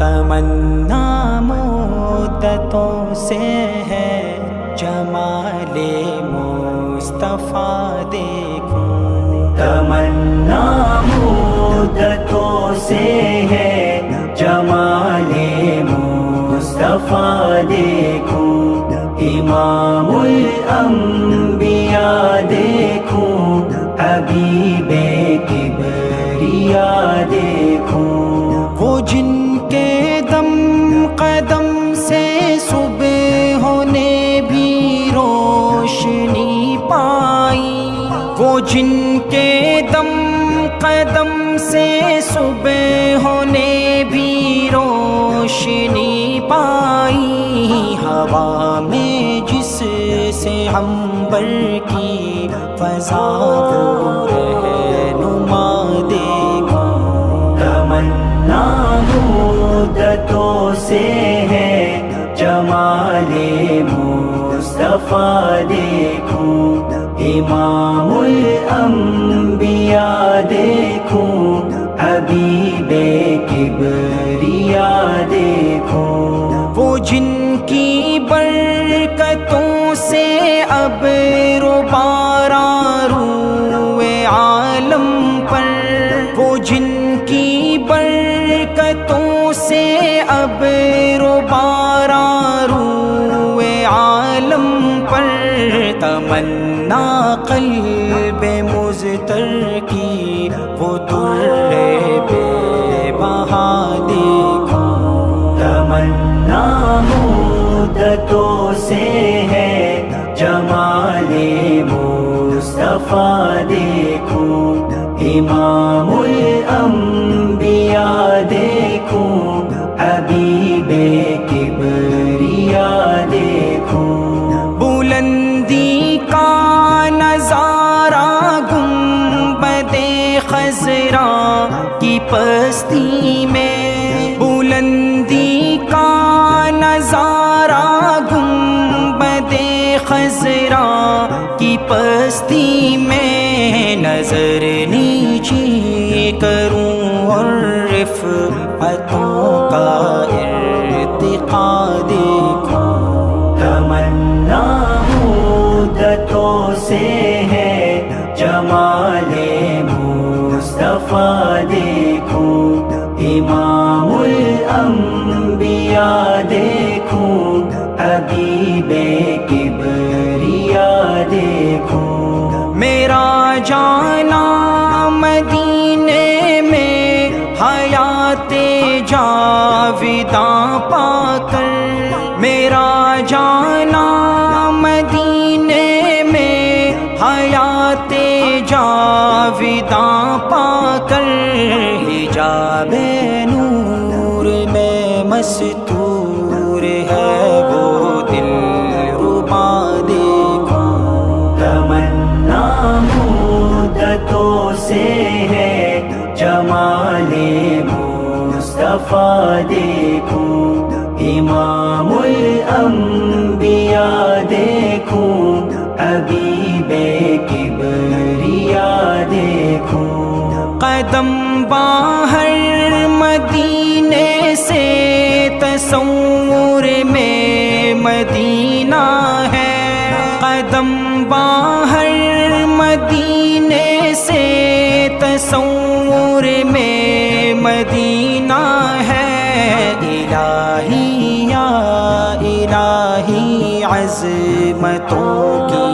تمنا مدتوں سے ہے جمال مصطفیٰ دیکھوں، تمنا مدتوں سے ہے جمال مصطفیٰ دیکھوں، امام الانبیاء دیکھوں، حبیب کبریا دیکھوں، وہ جن کے دم قدم سے صبح ہونے بھی روشنی پائی، وہ جن کے دم قدم سے صبح ہونے بھی روشنی پائی، ہوا میں جس سے عنبر کی فضا کو رہنما دیکھوں، تمنا مدتوں سے ہے جمال مصطفیٰ دیکھوں، امام الانبیاء دیکھوں، حبیب کبریا دیکھوں، وہ جن کی برکتوں سے ابر و باران روئے عالم پر، وہ جن کی برکتوں سے ابر و باران روئے عالم پر، تمنا قلب مضطر کی وہ در بے بہا دیکھوں، تمنا مدتوں سے ہے جمال مصطفیٰ دیکھوں، امام الانبیاء دیکھوں، حبیب کبریا دیکھوں، بلندی کا نظارہ گنبد خضرا کی پستی میں، بلندی کا نظارہ گنبد خضرا کی پستی میں، نظر نیچی کروں اور رفعتوں کا ارتقا دیکھوں، تمنا مدتوں سے ہے جمال مصطفیٰ دیکھوں، امام الانبیاء دیکھوں، حبیب کبریا دیکھوں، میرا جانا مدینے میں حیات جاویداں پا کر، میرا جانا مدینے میں حیات جاویداں پا کر، حجاب نور میں مستور ہے وہ دلربا دیکھوں، تمنا مدتوں سے ہے جمال مصطفیٰ دیکھوں، امام الانبیاء دیکھوں، حبیب کبریا دیکھوں، قدم باہر مدینے سے تصور میں مدینہ ہے، قدم باہر مدینے سے تصور میں مدینہ ہے، الہی یا الہی عظمتوں کی